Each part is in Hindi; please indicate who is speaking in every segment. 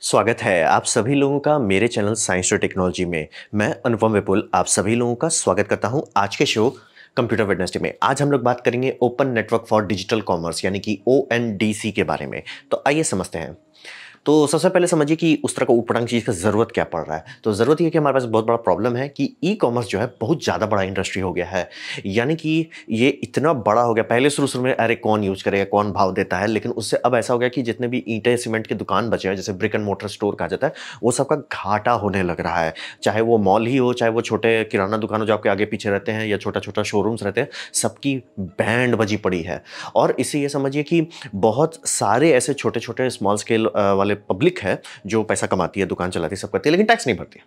Speaker 1: स्वागत है आप सभी लोगों का मेरे चैनल साइंस और टेक्नोलॉजी में। मैं अनुपम विपुल आप सभी लोगों का स्वागत करता हूं आज के शो कंप्यूटर वेडनेसडे में। आज हम लोग बात करेंगे open network for digital commerce यानी कि ONDC के बारे में। तो आइए समझते हैं। तो सबसे पहले समझिए कि उस तरह का ऊटपटांग चीज़ का ज़रूरत क्या पड़ रहा है। तो ज़रूरत ये है कि हमारे पास बहुत बड़ा प्रॉब्लम है कि ई कॉमर्स जो है बहुत ज़्यादा बड़ा इंडस्ट्री हो गया है। यानी कि ये इतना बड़ा हो गया, पहले शुरू में अरे कौन यूज़ करेगा, कौन भाव देता है, लेकिन उससे अब ऐसा हो गया कि जितने भी ईंटें सीमेंट की दुकान बचे हैं, जैसे ब्रिक एंड मोर्टर स्टोर कहा जाता है, वो सबका घाटा होने लग रहा है। चाहे वो मॉल ही हो, चाहे वो छोटे किराना दुकान हो जो आपके आगे पीछे रहते हैं, या छोटा-छोटा शोरूम्स रहते हैं, सबकी बैंड बजी पड़ी है। और इससे ये समझिए कि बहुत सारे ऐसे छोटे-छोटे स्मॉल स्केल वाले पब्लिक है जो पैसा कमाती है, दुकान चलाती है, सब करती है, लेकिन टैक्स नहीं भरती है।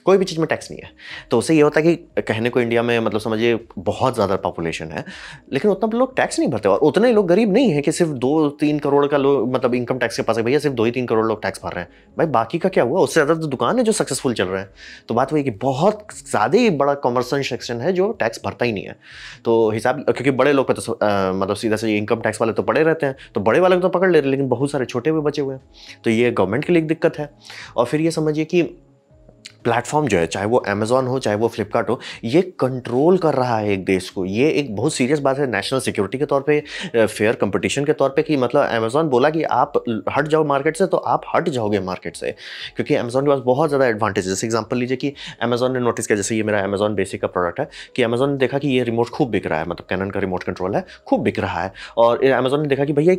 Speaker 1: कोई भी चीज़ में टैक्स नहीं है। तो उससे ये होता है कि कहने को इंडिया में मतलब समझिए बहुत ज़्यादा पॉपुलेशन है, लेकिन उतना लोग टैक्स नहीं भरते और उतने लोग गरीब नहीं है कि सिर्फ 2-3 करोड़ का लोग मतलब इनकम टैक्स के पास है, भैया सिर्फ 2 ही 3 करोड़ लोग टैक्स भर रहे हैं। भाई बाकी का क्या हुआ? उससे ज़्यादा तो दुकान है जो सक्सेसफुल चल रहे हैं। तो बात वही कि बहुत ज़्यादा ही बड़ा कमर्शियल सेक्शन है जो टैक्स भरता ही नहीं है। तो हिसाब क्योंकि बड़े लोग पे तो मतलब सीधा से इनकम टैक्स वाले तो पड़े रहते हैं, तो बड़े वाले को तो पकड़ ले रहे हैं, लेकिन बहुत सारे छोटे हुए बचे हुए हैं। तो ये गवर्नमेंट के लिए एक दिक्कत है। और फिर ये समझिए कि प्लेटफॉर्म जो है, चाहे वो अमेज़न हो, चाहे वो फ्लिपकार्ट हो, ये कंट्रोल कर रहा है एक देश को। ये एक बहुत सीरियस बात है नेशनल सिक्योरिटी के तौर पे, फेयर कंपटीशन के तौर पे कि मतलब अमेज़न बोला कि आप हट जाओ मार्केट से, तो आप हट जाओगे मार्केट से, क्योंकि अमेज़न के पास बहुत ज़्यादा एडवांटेज है। जैसे एग्जांपल लीजिए कि अमेज़न ने नोटिस किया, जैसे ये मेरा अमेज़न बेसिक का प्रोडक्ट है, कि अमेज़न ने देखा कि ये रिमोट खूब बिक रहा है, मतलब कैनन का रिमोट कंट्रोल है, खूब बिक रहा है। और अमेज़न ने देखा कि भैया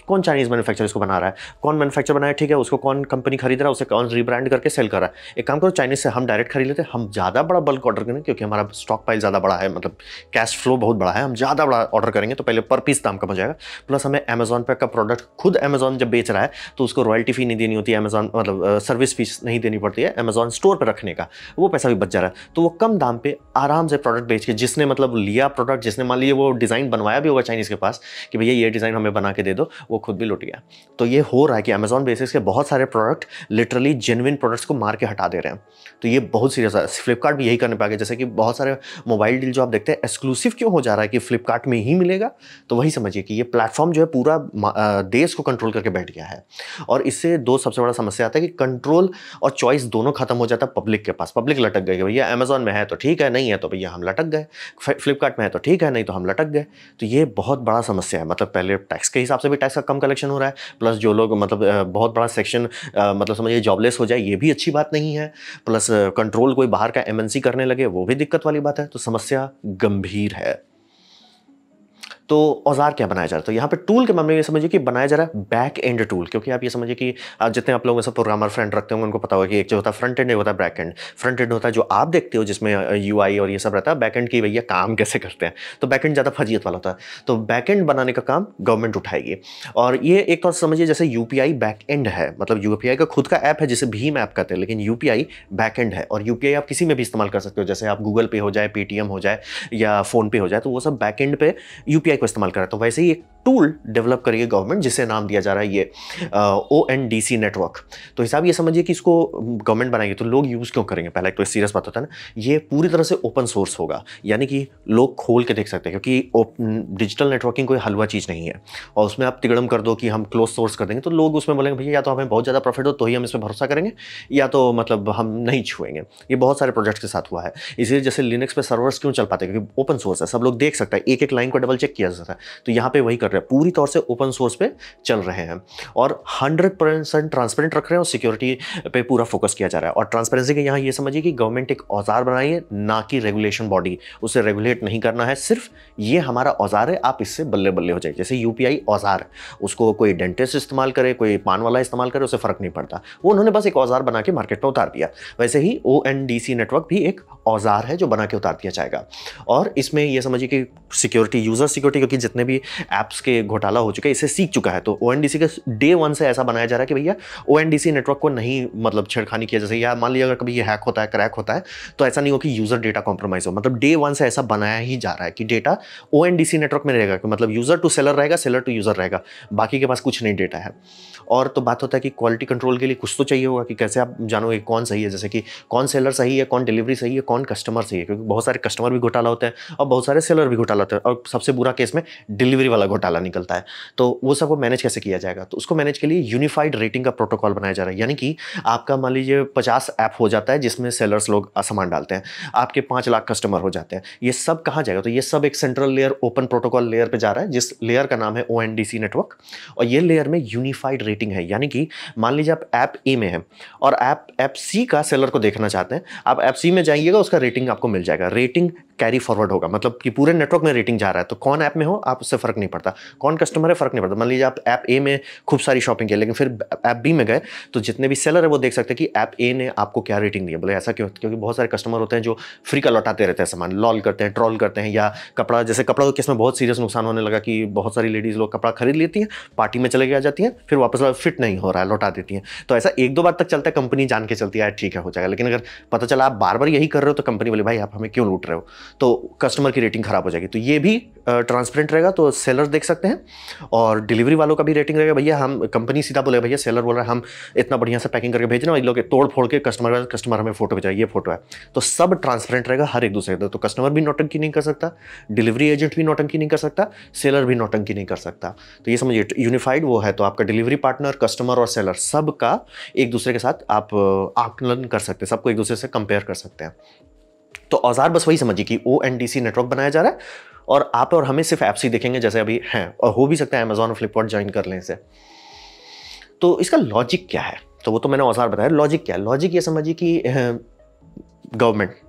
Speaker 1: कौन चाइनीज़ मैन्युफैक्चर इसको बना रहा है, कौन मैन्युफैक्चर बनाया, ठीक है, उसको कौन कंपनी खरीद रहा है, उसे कौन रीब्रांड करके सेल कर रहा है। एक काम करो, चाइनीज़ से हम डायरेक्ट खरीद लेते हैं, हम ज़्यादा बड़ा बल्क ऑर्डर करेंगे, क्योंकि हमारा स्टॉक पाइल ज़्यादा बड़ा है, मतलब कैश फ्लो बहुत बड़ा है, हम ज़्यादा बड़ा ऑर्डर करेंगे तो पहले पर पीस दाम कम हो जाएगा। प्लस हमें अमेज़न पे का प्रोडक्ट खुद अमेज़न जब बेच रहा है तो उसको रॉयल्टी फी नहीं देनी होती है, अमेज़न मतलब सर्विस फीस नहीं देनी पड़ती है अमेज़न स्टोर पर रखने का, वो पैसा भी बच जा रहा है। तो वो कम दाम पे आराम से प्रोडक्ट बेच के, जिसने मतलब लिया प्रोडक्ट, जिसने मान लीजिए वो डिज़ाइन बनवाया भी होगा चाइनीज़ के पास कि भैया ये डिज़ाइन हमें बना के दे दो, वो खुद भी लुट गया। तो ये हो रहा है कि अमेज़न बेसिस के बहुत सारे प्रोडक्ट लिटरली जेन्युइन प्रोडक्ट्स को मार के हटा दे रहे हैं। तो ये बहुत सीरियस है। फ्लिपकार्ट भी यही करने पे आ गया। जैसे कि बहुत सारे मोबाइल डील जो आप देखते हैं एक्सक्लूसिव क्यों हो जा रहा है कि फ्लिपकार्ट में ही मिलेगा, तो वही समझिए कि ये प्लेटफॉर्म जो है पूरा देश को कंट्रोल करके बैठ गया है। और इससे दो सबसे बड़ा समस्या आता है कि कंट्रोल और चॉइस दोनों खत्म हो जाता है पब्लिक के पास। पब्लिक लटक गई, भैया अमेज़न में है तो ठीक है, नहीं है तो भैया हम लटक गए, फ्लिपकार्ट में है तो ठीक है, नहीं तो हम लटक गए। तो ये बहुत बड़ा समस्या है। मतलब पहले टैक्स के हिसाब से भी टैक्स का कम कलेक्शन हो रहा है, प्लस जो लोग मतलब बहुत बड़ा सेक्शन मतलब समझिए जॉबलेस हो जाए, ये भी अच्छी बात नहीं है। प्लस कंट्रोल कोई बाहर का MNC करने लगे, वो भी दिक्कत वाली बात है। तो समस्या गंभीर है। तो औजार क्या बनाया जा रहा है? तो यहाँ पे टूल के मामले में ये समझिए कि बनाया जा रहा है बैक एंड टूल, क्योंकि आप ये समझिए कि जितने आप लोगों में से प्रोग्रामर फ्रेंड रखते होंगे उनको पता होगा कि एक जो होता है फ्रंट एंड, एक होता है बैक एंड। फ्रंट एंड होता है जो आप देखते हो जिसमें UI और ये सब रहता है, बैक एंड की भैया काम कैसे करते हैं। तो बैक एंड ज़्यादा फजीयत वाला होता है, तो बैक एंड बनाने का काम गवर्नमेंट उठाएगी। और ये एक तो समझिए जैसे UPI बैक एंड है, मतलब UPI का खुद का ऐप है जिसे भीम ऐप कहते हैं, लेकिन UPI बैक एंड है। और UPI आप किसी में भी इस्तेमाल कर सकते हो, जैसे आप गूगल पे हो जाए, पेटीएम हो जाए या फोन पे हो जाए, तो वो सब बैक एंड पे UPI को इस्तेमाल कर रहा है। तो वैसे ही एक टूल डेवलप करिए गवर्नमेंट, जिसे नाम दिया जा रहा है ये ONDC नेटवर्क। तो हिसाब ये समझिए कि इसको गवर्नमेंट बनाएगी तो लोग यूज़ क्यों करेंगे। पहला एक तो सीरियस बात होता है ना, ये पूरी तरह से ओपन सोर्स होगा, यानी कि लोग खोल के देख सकते हैं, क्योंकि डिजिटल नेटवर्किंग कोई हलवा चीज़ नहीं है। और उसमें आप तिगड़म कर दो कि हम क्लोज सोर्स कर देंगे, तो लोग उसमें बोलेंगे भैया या तो हमें बहुत ज़्यादा प्रॉफिट हो तो ही हम इस पर भरोसा करेंगे, या तो मतलब हम नहीं छुएंगे। ये बहुत सारे प्रोजेक्ट्स के साथ हुआ है। इसलिए जैसे लिनक्स पे सर्वर्स क्यों चल पाते हैं, क्योंकि ओपन सोर्स है, सब लोग देख सकता है, एक एक लाइन को डबल चेक किया जाता है। तो यहाँ पे वही कर रहे हैं, पूरी तौर से ओपन सोर्स पे चल रहे हैं और 100% ट्रांसपेरेंट रख रहे हैं और सिक्योरिटी पे पूरा फोकस किया जा रहा है। और ट्रांसपेरेंसी के यहाँ ये समझिए कि गवर्नमेंट एक औजार बनाई है, ना कि रेगुलेशन बॉडी। उसे रेगुलेट नहीं करना है, सिर्फ ये हमारा औजार है, आप इससे बल्ले बल्ले हो जाए। जैसे UPI औजार, उसको कोई डेंटिस्ट इस्तेमाल करे, कोई पान वाला इस्तेमाल करे, उसे फर्क नहीं पड़ता, वो उन्होंने बस एक औजार बना के मार्केट में उतार दिया। वैसे ही ONDC नेटवर्क भी एक औजार है जो बना के उतार दिया जाएगा। और इसमें यह समझिए कि सिक्योरिटी, यूजर सिक्योरिटी, क्योंकि जितने भी ऐप्स के घोटाला हो चुका है इसे सीख चुका है, तो ONDC के डे 1 से ऐसा बनाया जा रहा है कि भैया ONDC नेटवर्क को नहीं मतलब छेड़खानी किया। जैसे या मान लीजिए अगर कभी ये हैक होता है, क्रैक होता है, तो ऐसा नहीं हो कि यूजर डेटा कॉम्प्रोमाइज हो। मतलब डे 1 से ऐसा बनाया ही जा रहा है कि डेटा ONDC नेटवर्क में रहेगा, कि मतलब यूजर टू सेलर रहेगा, सेलर टू यूजर रहेगा, बाकी के पास कुछ नहीं डेटा है। और तो बात होता है कि क्वालिटी कंट्रोल के लिए कुछ तो चाहिए होगा कि कैसे आप जानोगे कौन सही है, जैसे कि कौन सेलर सही है, कौन डिलीवरी सही है, कौन कस्टमर सही है, क्योंकि बहुत सारे कस्टमर भी घोटाला होते हैं और बहुत सारे सेलर भी घोटाला होते हैं। और सबसे बुरा केस में डिलीवरी वाला घोटाला वाला निकलता है, तो वो सबको मैनेज कैसे किया जाएगा? तो उसको मैनेज के लिए यूनिफाइड रेटिंग का प्रोटोकॉल बनाया जा रहा है। यानी कि आपका मान लीजिए 50 ऐप हो जाता है जिसमें सेलर्स लोग सामान डालते हैं, आपके 5 लाख कस्टमर हो जाते हैं। ये सब कहाँ जाएगा? तो ये सब एक central layer, open protocol layer पे जा रहा है, जिस लेयर का नाम है ONDC नेटवर्क। और ये लेयर में यूनिफाइड रेटिंग है। यानी कि मान लीजिए आप ऐप ए में हैं और ऐप सी का सेलर को देखना चाहते हैं, आप ऐप सी में जाइएगा, उसका रेटिंग आपको मिल जाएगा। रेटिंग कैरी फॉरवर्ड होगा, मतलब कि पूरे नेटवर्क में रेटिंग जा रहा है, तो कौन ऐप में हो आप, उससे फर्क नहीं पड़ता, कौन कस्टमर है फर्क नहीं पड़ता। मान लीजिए आप ऐप ए में खूब सारी शॉपिंग की, लेकिन फिर ऐप बी में गए, तो जितने भी सेलर है वो देख सकते हैं कि ऐप ए ने आपको क्या रेटिंग दी है। बोले ऐसा क्यों? क्योंकि बहुत सारे कस्टमर होते हैं जो फ्री का लौटाते रहते हैं सामान, लॉल करते हैं, ट्रोल करते हैं, या कपड़ा, जैसे कपड़ा के केस में बहुत सीरियस नुकसान होने लगा कि बहुत सारी लेडीज लोग कपड़ा खरीद लेती हैं, पार्टी में चले आ जाती हैं, फिर वापस फिट नहीं हो रहा है, लौटा देती हैं। तो ऐसा 1-2 बार तक चलता है, कंपनी जान के चलती है ठीक है हो जाएगा। लेकिन अगर पता चला आप बार बार यही कर रहे हो, तो कंपनी बोले भाई आप हमें क्यों लूट रहे हो, तो कस्टमर की रेटिंग खराब हो जाएगी। तो ये भी ट्रांसपेरेंट रहेगा, तो सेलर देख सकते हैं, और डिलीवरी वालों का भी रेटिंग रहेगा। भैया हम, कंपनी सीधा बोले भैया, सेलर बोल रहा है हम इतना बढ़िया से पैकिंग करके भेज रहे हैं, लोग तोड़ फोड़ के कस्टमर हमें फोटो भेजा, ये फोटो है, तो सब ट्रांसपेरेंट रहेगा हर एक दूसरे का। तो कस्टमर भी नौटंकी नहीं कर सकता, डिलीवरी एजेंट भी नौटंकी नहीं कर सकता, सेलर भी नौटंकी नहीं कर सकता। तो ये समझिए यूनिफाइड वो है, तो आपका डिलीवरी पार्टनर, कस्टमर और सेलर सबका एक दूसरे के साथ आप आकलन कर सकते हैं, सबको एक दूसरे से कंपेयर कर सकते हैं। तो औजार बस वही समझिए कि ONDC नेटवर्क बनाया जा रहा है, और आप और हमें सिर्फ ऐप्स ही दिखेंगे जैसे अभी हैं, और हो भी सकता है अमेजॉन और फ्लिपकार्ट ज्वाइन कर लें इसे। तो इसका लॉजिक क्या है? तो वो तो मैंने औजार बताया। लॉजिक क्या है? लॉजिक ये समझिए कि गवर्नमेंट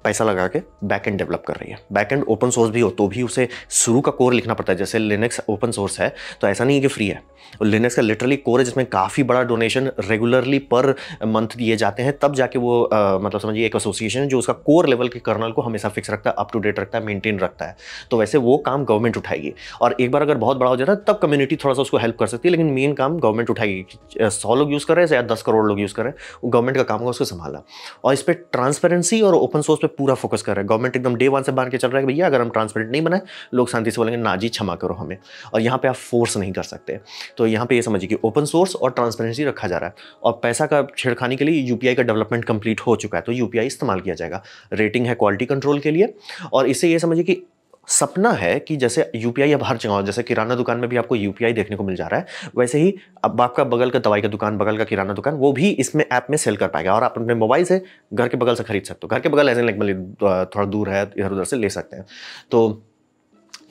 Speaker 1: पैसा लगा के बैकएंड डेवलप कर रही है। बैकएंड ओपन सोर्स भी हो तो भी उसे शुरू का कोर लिखना पड़ता है। जैसे लिनक्स ओपन सोर्स है, तो ऐसा नहीं है कि फ्री है। लिनक्स का लिटरली कोर है, जिसमें काफ़ी बड़ा डोनेशन रेगुलरली पर मंथ दिए जाते हैं, तब जाके वो मतलब समझिए एक एसोसिएशन है जो उसका कोर लेवल के कर्नल को हमेशा फिक्स रखता है, अप टू डेट रखता है, मेंटेन रखता है। तो वैसे वो काम गवर्नमेंट उठाएगी, और एक बार अगर बहुत बड़ा हो जाता है तब कम्युनिटी थोड़ा सा उसको हेल्प कर सकती है, लेकिन मेन काम गवर्नमेंट उठाएगी। 100 लोग यूज़ कर रहे हैं या 10 करोड़ लोग यूज़ कर रहे हैं, वो गवर्नमेंट का काम होगा उसको संभालना। और इस पर ट्रांसपेरेंसी और ओपन सोर्स पर पूरा फोकस कर रहा है गवर्नमेंट। एकदम डे 1 से बांध के चल रहा है कि भैया अगर हम ट्रांसपेरेंट नहीं बनाए, लोग शांति से बोलेंगे ना जी क्षमा करो हमें, और यहाँ पे आप फोर्स नहीं कर सकते। तो यहाँ पे ये समझिए कि ओपन सोर्स और ट्रांसपेरेंसी रखा जा रहा है, और पैसा का छेड़खानी के लिए यूपीआई का डेवलपमेंट कंप्लीट हो चुका है, तो यूपीआई इस्तेमाल किया जाएगा। रेटिंग है क्वालिटी कंट्रोल के लिए, और इससे ये समझिए कि सपना है कि जैसे यूपीआई अब हर जगह हो, जैसे किराना दुकान में भी आपको यूपीआई देखने को मिल जा रहा है, वैसे ही अब आपका बगल का दवाई का दुकान, बगल का किराना दुकान, वो भी इसमें ऐप में सेल कर पाएगा, और आप अपने मोबाइल से घर के बगल से खरीद सकते हो। घर के बगल ऐसे लाइक थोड़ा दूर है, इधर उधर से ले सकते हैं। तो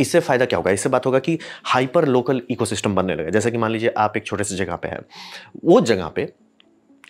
Speaker 1: इससे फायदा क्या होगा? इससे बात होगा कि हाइपर लोकल इकोसिस्टम बनने लगे। जैसे कि मान लीजिए आप एक छोटे से जगह पे हैं, वो जगह पे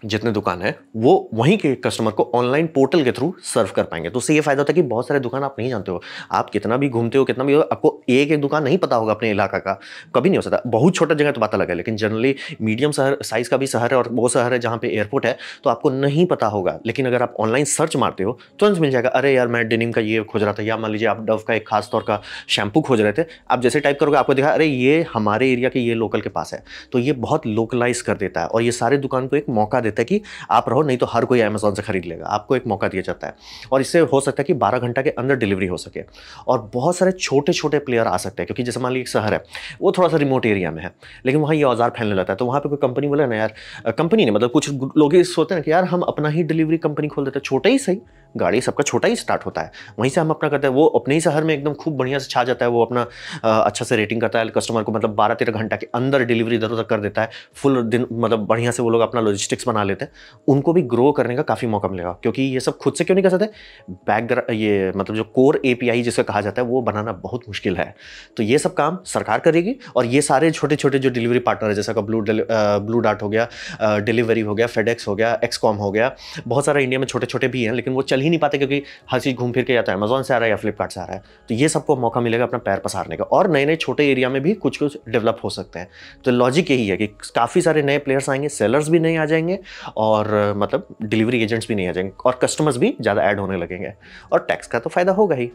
Speaker 1: जितने दुकान है वो वहीं के कस्टमर को ऑनलाइन पोर्टल के थ्रू सर्व कर पाएंगे। तो उससे ये फायदा होता है कि बहुत सारे दुकान आप नहीं जानते हो, आप कितना भी घूमते हो, कितना भी हो, आपको एक एक दुकान नहीं पता होगा अपने इलाका का, कभी नहीं हो सकता। बहुत छोटा जगह तो बात अलग है, लेकिन जनरली मीडियम शहर साइज का भी शहर है, और वो शहर है जहाँ पे एयरपोर्ट है, तो आपको नहीं पता होगा। लेकिन अगर आप ऑनलाइन सर्च मारते हो तुरंत मिल जाएगा, अरे यार मैं डेनिम का ये खोज रहा था, या मान लीजिए आप डव का एक खास तौर का शैम्पू खोज रहे थे, आप जैसे टाइप करोगे आपको दिखा अरे ये हमारे एरिया के ये लोकल के पास है। तो ये बहुत लोकलाइज कर देता है, और ये सारे दुकान को एक मौका देता है कि आप रहो, नहीं तो हर कोई अमेज़न से खरीद लेगा। आपको एक मौका दिया जाता है, और इससे हो सकता है कि 12 घंटा के अंदर डिलीवरी हो सके, और बहुत सारे छोटे छोटे प्लेयर आ सकते हैं। क्योंकि जैसे मान लीजिए एक शहर है, वो थोड़ा सा रिमोट एरिया में है, लेकिन वहाँ ये औजार फैलने लगता है, तो वहाँ पे कोई कंपनी बोले ना यार, कंपनी नहीं मतलब कुछ लोग सोचते हैं कि यार हम अपना ही डिलीवरी कंपनी खोल देते हैं, छोटा ही सही, गाड़ी सबका छोटा ही स्टार्ट होता है, वहीं से हम अपना करते हैं। वो अपने ही शहर में एकदम खूब बढ़िया से छा जाता है, वो अपना अच्छा से रेटिंग करता है, कस्टमर को मतलब 12-13 घंटा के अंदर डिलीवरी इधर उधर कर देता है, फुल दिन मतलब बढ़िया से वो लोग अपना लॉजिस्टिक्स बना लेते हैं। उनको भी ग्रो करने का काफ़ी मौका मिलेगा, क्योंकि ये सब खुद से क्यों नहीं कर सकते? बैकग्राउंड ये मतलब जो कोर API जिसका कहा जाता है वो बनाना बहुत मुश्किल है। तो ये सब काम सरकार करेगी, और ये सारे छोटे छोटे जो डिलीवरी पार्टनर है, जैसा का ब्लू डार्ट हो गया, डिलीवरी हो गया, फेडेक्स हो गया, एक्सकॉम हो गया, बहुत सारा इंडिया में छोटे छोटे भी हैं, लेकिन वो चल ही नहीं पाते क्योंकि हर चीज़ घूम फिर के या तो अमेजोन से आ रहा है या फ्लिपकार्ट से आ रहा है। तो ये सबको मौका मिलेगा अपना पैर पसारने का, और नए नए छोटे एरिया में भी कुछ कुछ डेवलप हो सकते हैं। तो लॉजिक यही है कि काफ़ी सारे नए प्लेयर्स आएंगे, सेलर्स भी नए आ जाएंगे, और मतलब डिलीवरी एजेंट्स भी नहीं आ जाएंगे, और कस्टमर्स भी ज़्यादा ऐड होने लगेंगे, और टैक्स का तो फायदा होगा ही।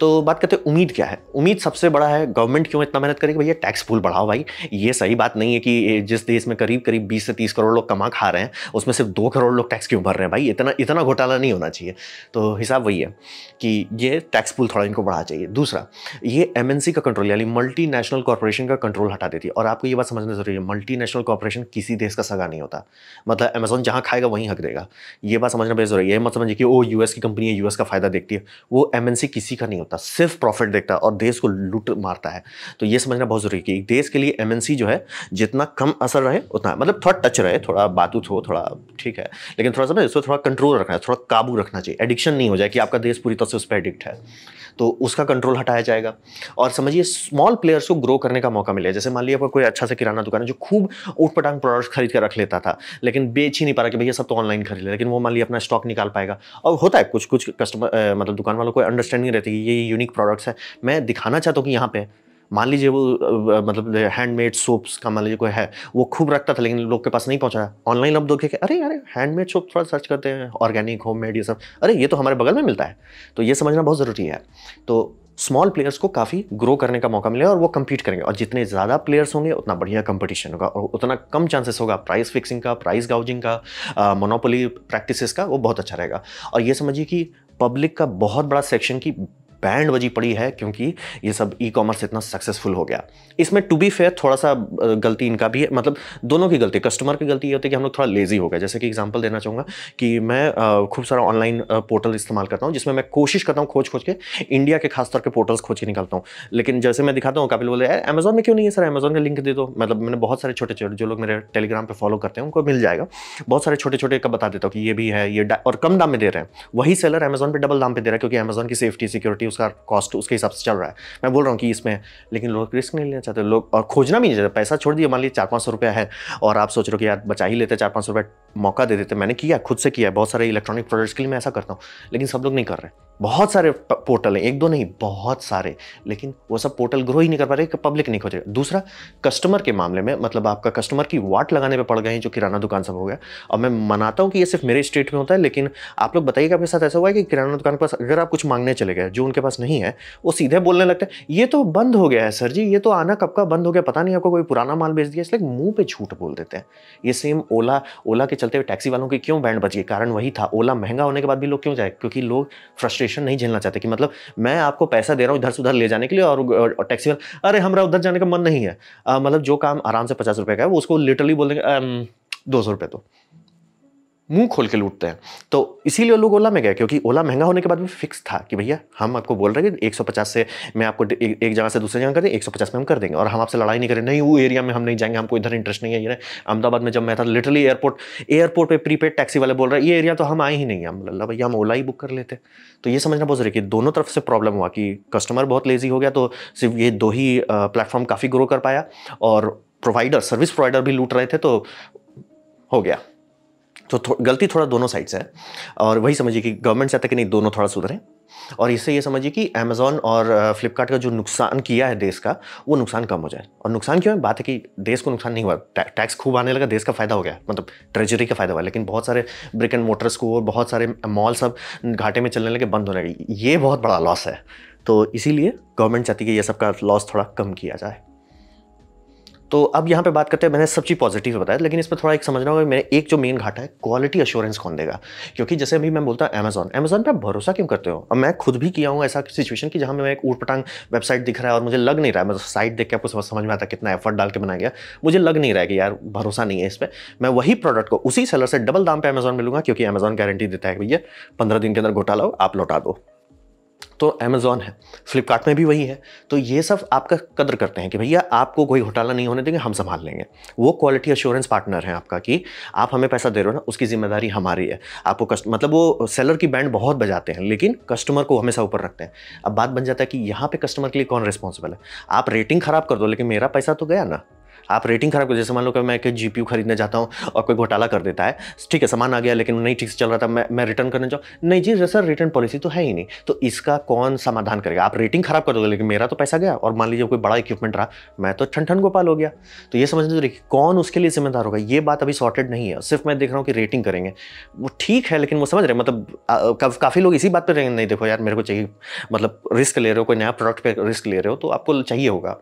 Speaker 1: तो बात करते हैं उम्मीद क्या है। उम्मीद सबसे बड़ा है, गवर्नमेंट क्यों इतना मेहनत करेगी भैया, टैक्स पूल बढ़ाओ भाई। ये सही बात नहीं है कि जिस देश में करीब करीब 20 से 30 करोड़ लोग कमा खा रहे हैं, उसमें सिर्फ 2 करोड़ लोग टैक्स क्यों भर रहे हैं भाई, इतना घोटाला नहीं होना चाहिए। तो हिसाब वही है कि ये टैक्स पूल थोड़ा इनको बढ़ा चाहिए। दूसरा, ये MNC का कंट्रोल यानी मल्टी नेशनल कॉर्पोरेशन का कंट्रोल हटा देती है। और आपको ये बात समझना जरूरी है, मल्टी नेशनल कॉर्पोरेशन किसी देश का सगा नहीं होता, मतलब अमेजोन जहाँ खाएगा वहीं हक देगा। ये बात समझना बेहद जरूरी है। ये मत समझिए कि वो US की कंपनी है, US का फायदा देखती है, वो MNC किसी का नहीं होता। होता, सिर्फ प्रॉफिट देखता है और देश को लूट मारता है। तो ये समझना बहुत जरूरी है कि देश के लिए एमएनसी जो है जितना कम असर रहे उतना, मतलब थोड़ा टच रहे, थोड़ा बातूत हो, थोड़ा ठीक है, लेकिन थोड़ा सा ना इसको थोड़ा कंट्रोल रखना है, थोड़ा काबू रखना चाहिए। एडिक्शन नहीं हो जाए कि आपका देश पूरी तरह से उस पर एडिक्ट है, तो उसका कंट्रोल हटाया जाएगा। और समझिए स्मॉल प्लेयर्स को ग्रो करने का मौका मिले। जैसे मान लिया कोई अच्छा सा किराना दुकान है जो खूब ऊटपटांग प्रोडक्ट्स खरीद कर रख लेता था, लेकिन बेच ही नहीं पा रहा कि भैया सब तो ऑनलाइन खरीद ले, लेकिन वो मान लिया अपना स्टॉक निकाल पाएगा। और होता है कुछ कुछ कस्टमर मतलब दुकान वालों को अंडरस्टैंडिंग रहती है कि ये यूनिक प्रोडक्ट्स है, मैं दिखाना चाहता हूँ कि यहाँ पे मान लीजिए वो मतलब हैंडमेड सोप्स का मान लीजिए कोई है, वो खूब रखता था लेकिन लोग के पास नहीं पहुंचा। ऑनलाइन अब देखे अरे अरे हैंडमेड सोप थोड़ा सर्च करते हैं, ऑर्गेनिक होममेड ये सब, अरे ये तो हमारे बगल में मिलता है। तो ये समझना बहुत ज़रूरी है। तो स्मॉल प्लेयर्स को काफ़ी ग्रो करने का मौका मिलेगा और वो compete करेंगे, और जितने ज़्यादा प्लेयर्स होंगे उतना बढ़िया कंपटीशन होगा और उतना कम चांसेस होगा प्राइस फिक्सिंग का, प्राइस गाउजिंग का, मोनोपोली प्रैक्टिसेस का, वो बहुत अच्छा रहेगा। और ये समझिए कि पब्लिक का बहुत बड़ा सेक्शन की बैंड बजी पड़ी है क्योंकि ये सब ई कॉमर्स इतना सक्सेसफुल हो गया। इसमें टू बी फेयर थोड़ा सा गलती इनका भी है, मतलब दोनों की गलती, कस्टमर की गलती ये होती है कि हम लोग थोड़ा लेजी हो गए। जैसे कि एग्जांपल देना चाहूँगा कि मैं खूब सारा ऑनलाइन पोर्टल इस्तेमाल करता हूँ जिसमें मैं कोशिश करता हूँ खोज के इंडिया के खासतौर के पोर्टल्स खोज के निकालता हूँ, लेकिन जैसे मैं दिखाता हूँ काफी बोले यार अमेजॉन में क्यों नहीं है सर, अमेजॉन का लिंक दे दो। मतलब मैंने बहुत सारे छोटे छोटे जो लोग मेरे टेलीग्राम पर फॉलो करते हैं उनको मिल जाएगा, बहुत सारे छोटे छोटे का बता देता हूँ कि ये भी है, ये और कम दाम में दे रहे हैं। वही सेलर अमेजॉन पे डबल दाम पे दे रहा है क्योंकि अमेजॉन की सेफ्टी सिक्योरिटी उसका कॉस्ट के हिसाब से चल रहा है। मैं बोल रहा हूँ कि इसमें, लेकिन लोग रिस्क नहीं लेना चाहते, लोग और खोजना भी नहीं चाहते। पैसा छोड़ दिए, मान लीजिए 400-500 रुपया है और आप सोच रहे हो कि यार बचा ही लेते, 400-500 रुपया मौका दे देते। मैंने किया, खुद से किया, बहुत सारे इलेक्ट्रॉनिक प्रोडक्ट्स के लिए मैं ऐसा करता हूँ, लेकिन सब लोग नहीं कर रहे। बहुत सारे पोर्टल हैं, एक दो नहीं बहुत सारे, लेकिन वो सब पोर्टल ग्रो ही नहीं कर पा रहे, पब्लिक नहीं खोजेगा। दूसरा कस्टमर के मामले में, मतलब आपका कस्टमर की वाट लगाने पे पड़ गए हैं जो किराना दुकान सब हो गया। और मैं मनाता हूँ कि ये सिर्फ मेरे स्टेट में होता है, लेकिन आप लोग बताइएगा आपके साथ ऐसा हुआ है कि किराना दुकान के पास अगर आप कुछ मांगने चले गए जो उनके पास नहीं है, वो सीधे बोलने लगते हैं ये तो बंद हो गया है सर जी, ये तो आना कब का बंद हो गया, पता नहीं आपको कोई पुराना माल बेच दिया, इसलिए मुंह पे झूठ बोल देते हैं। ये सेम ओला के चलते हुए टैक्सी वालों की क्यों बैंड बच गई, कारण वही था। ओला महंगा होने के बाद भी लोग क्यों जाए, क्योंकि लोग फ्रस्ट्रेशन नहीं झेलना चाहते कि मतलब मैं आपको पैसा दे रहा हूँ इधर से उधर ले जाने के लिए और टैक्सी वाला अरे हमारा उधर जाने का मन नहीं है। मतलब जो काम आराम से 50 रुपए का है वो उसको लिटरली बोल देंगे 200 रुपये, तो मुंह खोल के लूटते हैं। तो इसीलिए लोग ओला में गए क्योंकि ओला महंगा होने के बाद भी फिक्स था कि भैया हम आपको बोल रहे हैं कि 150 से मैं आपको एक जगह से दूसरी जगह कर दें, 150 में हम कर देंगे और हम आपसे लड़ाई नहीं करें, नहीं वो एरिया में हम नहीं जाएंगे, हमको इधर इंटरेस्ट नहीं है। ये अहमदाबाद में जब मैं था लिटरली एयरपोर्ट पे प्रीपेड टैक्सी वाले बोल रहे हैं ये एरिया तो हम आए ही नहीं, हम अल्लाह भैया हम ओला ही बुक कर लेते। तो ये समझना बहुत जरूरी है कि दोनों तरफ से प्रॉब्लम हुआ कि कस्टमर बहुत लेजी हो गया, तो सिर्फ ये दो ही प्लेटफॉर्म काफ़ी ग्रो कर पाया और प्रोवाइडर सर्विस प्रोवाइडर भी लूट रहे थे, तो हो गया। तो गलती थोड़ा दोनों साइड से है और वही समझिए कि गवर्नमेंट चाहता है कि नहीं दोनों थोड़ा सुधरें। और इससे ये समझिए कि अमेजॉन और फ्लिपकार्ट का जो नुकसान किया है देश का, वो नुकसान कम हो जाए। और नुकसान क्यों है, बात है कि देश को नुकसान नहीं हुआ, टैक्स खूब आने लगा, देश का फायदा हो गया, मतलब ट्रेजरी का फायदा हुआ, लेकिन बहुत सारे ब्रिक एंड मोटर्स को और बहुत सारे मॉल सब घाटे में चलने लगे, बंद होने लगे। ये बहुत बड़ा लॉस है। तो इसीलिए गवर्नमेंट चाहती है कि ये सब का लॉस थोड़ा कम किया जाए। तो अब यहाँ पे बात करते हैं, मैंने सब चीज़ पॉजिटिव बताया, लेकिन इसमें थोड़ा एक समझना होगा, मेरे एक जो मेन घाटा है क्वालिटी अश्योरेंस कौन देगा। क्योंकि जैसे अभी मैं बोलता हूँ अमेजॉन पे आप भरोसा क्यों करते हो। अब मैं खुद भी किया हूँ ऐसा सिचुएशन कि जहाँ मैं एक ऊटपटांग वेबसाइट दिख रहा है और मुझे लग नहीं रहा है, मतलब साइट देख के आपको समझ में आता है कितना एफर्ट डाल के बनाया गया, मुझे लग नहीं रहा है कि यार भरोसा नहीं है इस पर। मैं वही प्रोडक्ट को उसी सेलर से डबल दाम पे अमेजॉन में लूँगा क्योंकि अमेजॉन गारंटी देता है कि भैया 15 दिन के अंदर घोटाला हो आप लौटा दो। तो अमेजॉन है, फ्लिपकार्ट में भी वही है। तो ये सब आपका कदर करते हैं कि भैया आपको कोई घोटाला नहीं होने देंगे, हम संभाल लेंगे। वो क्वालिटी अश्योरेंस पार्टनर है आपका कि आप हमें पैसा दे रहे हो ना, उसकी जिम्मेदारी हमारी है। आपको मतलब वो सेलर की बैंड बहुत बजाते हैं लेकिन कस्टमर को हमेशा ऊपर रखते हैं। अब बात बन जाता है कि यहाँ पे कस्टमर के लिए कौन रिस्पॉन्सिबल है। आप रेटिंग खराब कर दो लेकिन मेरा पैसा तो गया ना। आप रेटिंग खराब कर, जैसे मान लो कि मैं एक जीपीयू खरीदने जाता हूँ और कोई घोटाला कर देता है, ठीक है सामान आ गया लेकिन नहीं ठीक से चल रहा था, मैं रिटर्न करने जाऊँ, नहीं जी सर रिटर्न पॉलिसी तो है ही नहीं, तो इसका कौन समाधान करेगा। आप रेटिंग खराब कर दोगे लेकिन मेरा तो पैसा गया, और मान लीजिए कोई बड़ा इक्विपमेंट रहा, मैं तो ठन गोपाल हो गया। तो ये समझना जरूरी कौन उसके लिए जिम्मेदार होगा। ये बात अभी सॉर्टेड नहीं है, सिर्फ मैं देख रहा हूँ कि रेटिंग करेंगे वो ठीक है, लेकिन वो समझ रहे मतलब काफ़ी लोग इसी बात पर रहेंगे, नहीं देखो यार मेरे को चाहिए, मतलब रिस्क ले रहे हो, कोई नया प्रोडक्ट पे रिस्क ले रहे हो तो आपको चाहिए होगा।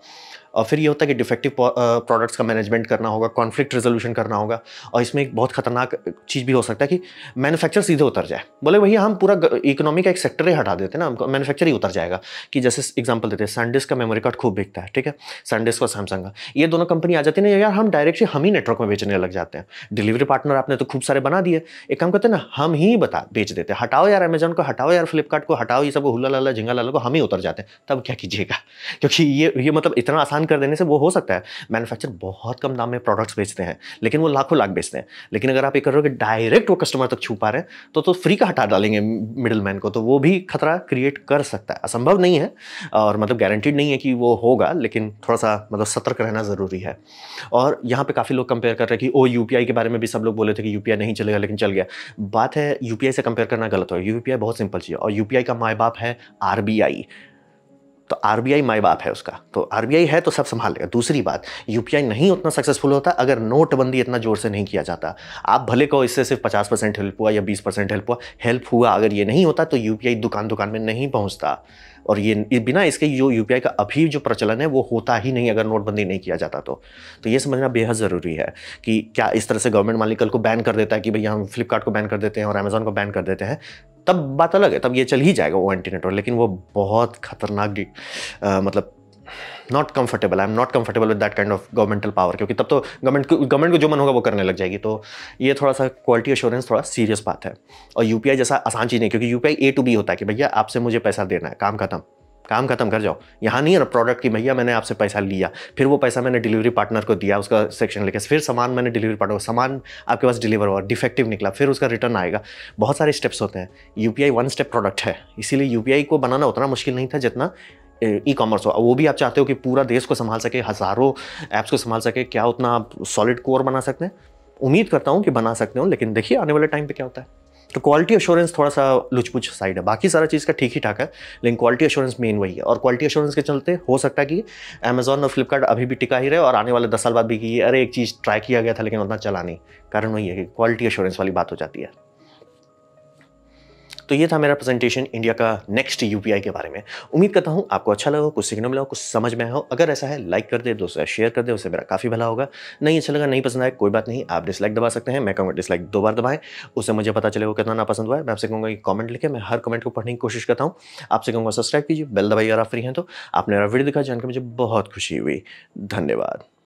Speaker 1: और फिर ये होता है कि डिफेक्टिव प्रोडक्ट्स का मैनेजमेंट करना होगा, कॉन्फ्लिक्ट रेजोल्यूशन करना होगा। और इसमें एक बहुत खतरनाक चीज़ भी हो सकता है कि मैन्युफैक्चर सीधे उतर जाए, बोले भैया हम पूरा इकोनॉमी का एक सेक्टर ही हटा देते हैं ना, मैन्युफैक्चर ही उतर जाएगा। कि जैसे एग्जांपल देते हैं, सैनडिस्क का मेमोरी कार्ड खूब बिकता है, ठीक है, सैनडिस्क और सैमसंग का, ये दोनों कंपनी आ जाती है ना, यार हम डायरेक्टली हम ही नेटवर्क में बेचने लग जाते हैं। डिलीवरी पार्टनर आपने तो खूब सारे बना दिए, एक काम करते हैं ना, हम ही बेच देते हैं। हटाओ यार अमेजन को, हटाओ यार फ्लिपकार्ट को, हटाओ ये सब हुला लाला झिंगा लाला को, हम ही उतर जाते हैं। तब क्या कीजिएगा? क्योंकि ये मतलब इतना आसान कर देने से वो हो सकता है मैन्युफैक्चर बहुत कम दाम में प्रोडक्ट्स बेचते हैं, लेकिन वो लाखों लाख बेचते हैं। लेकिन अगर आप ये कर रहे हो कि डायरेक्ट वो कस्टमर तक छू पा रहे हैं, तो फ्री का हटा डालेंगे मिडिल मैन को, तो वो भी खतरा क्रिएट कर सकता है। असंभव नहीं है और मतलब गारंटीड नहीं है कि वो होगा, लेकिन थोड़ा सा मतलब सतर्क रहना ज़रूरी है। और यहाँ पे काफ़ी लोग कंपेयर कर रहे हैं कि ओ यूपीआई के बारे में भी सब लोग बोले थे कि यूपीआई नहीं चलेगा, लेकिन चल गया। बात है यूपीआई से कंपेयर करना गलत हो। यूपीआई बहुत सिंपल चीज़ है और यूपीआई का माई बाप है आरबीआई। तो आरबीआई माई बाप है उसका, तो आरबीआई है तो सब संभाल लेगा। दूसरी बात, यूपीआई नहीं उतना सक्सेसफुल होता अगर नोटबंदी इतना जोर से नहीं किया जाता। आप भले कहो इससे सिर्फ 50% हेल्प हुआ या 20% हेल्प हुआ, अगर ये नहीं होता तो यूपीआई दुकान दुकान में नहीं पहुंचता। और ये बिना इसके जो यूपीआई का अभी जो प्रचलन है वो होता ही नहीं अगर नोटबंदी नहीं किया जाता तो ये समझना बेहद ज़रूरी है कि क्या इस तरह से गवर्नमेंट मालिक कल को बैन कर देता है कि भैया हम फ्लिपकार्ट को बैन कर देते हैं और अमेजोन को बैन कर देते हैं, तब बात अलग है, तब ये चल ही जाएगा वो एंटी नेटवर्क। लेकिन वो बहुत खतरनाक मतलब not comfortable, I am not comfortable with that kind of governmental power, क्योंकि तब तो गवर्नमेंट को जो मन होगा वो करने लग जाएगी। तो ये थोड़ा सा क्वालिटी एश्योरेंस थोड़ा सीरियस बात है। और यूपीआई जैसा आसान चीज़ नहीं, क्योंकि यूपीआई ए टू बी होता है कि भैया आपसे मुझे पैसा देना है, काम खत्म कर जाओ। यहाँ नहीं है ना प्रोडक्ट की भैया मैंने आपसे पैसा लिया, फिर वो पैसा मैंने डिलीवरी पार्टनर को दिया, उसका सेक्शन लेके, फिर सामान मैंने डिलीवरी पार्टनर को, सामान आपके पास डिलीवर हुआ, डिफेक्टिव निकला, फिर उसका रिटर्न आएगा। बहुत सारे स्टेप्स होते हैं। यूपीआई वन स्टेप प्रोडक्ट है, इसीलिए यूपीआई को बनाना उतना मुश्किल नहीं था जितना ई कॉमर्स हो। वो भी आप चाहते हो कि पूरा देश को संभाल सके, हज़ारों ऐप्स को संभाल सके, क्या उतना आप सॉलिड कोर बना सकते हैं? उम्मीद करता हूँ कि बना सकते हो, लेकिन देखिए आने वाले टाइम पे क्या होता है। तो क्वालिटी एश्योरेंस थोड़ा सा लुच-पुच साइड है, बाकी सारा चीज़ का ठीक ही ठाक है, लेकिन क्वालिटी एश्योरेंस मेन वही है। और क्वालिटी एश्योरेंस के चलते हो सकता है कि अमेजॉन और फ्लिपकार्ट अभी भी टिका ही रहे और आने वाले 10 साल बाद भी कि अरे एक चीज़ ट्राई किया गया था लेकिन उतना चला नहीं। कारण वही है कि क्वालिटी एश्योरेंस वाली बात हो जाती है। तो ये था मेरा प्रेजेंटेशन इंडिया का नेक्स्ट यूपीआई के बारे में। उम्मीद करता हूँ आपको अच्छा लगा, कुछ सीखने मिला हो, कुछ समझ में आया हो। अगर ऐसा है लाइक कर दे, दोस्तों शेयर कर दे, उससे मेरा काफ़ी भला होगा। नहीं अच्छा लगा, नहीं पसंद आया, कोई बात नहीं, आप डिसलाइक दबा सकते हैं। मैं कहूँगा डिसलाइक 2 बार दबाएं, उससे मुझे पता चलेगा कितना ना पसंद हुआ है। मैं आपसे कहूँगा कि कॉमेंट लिखे, मैं हर कमेंट को पढ़ने की कोशिश करता हूँ। आपसे कहूँगा सब्सक्राइब कीजिए, बेल दबाइए अगर आप फ्री हैं तो। आपने मेरा वीडियो देखा जानकर मुझे बहुत खुशी हुई। धन्यवाद।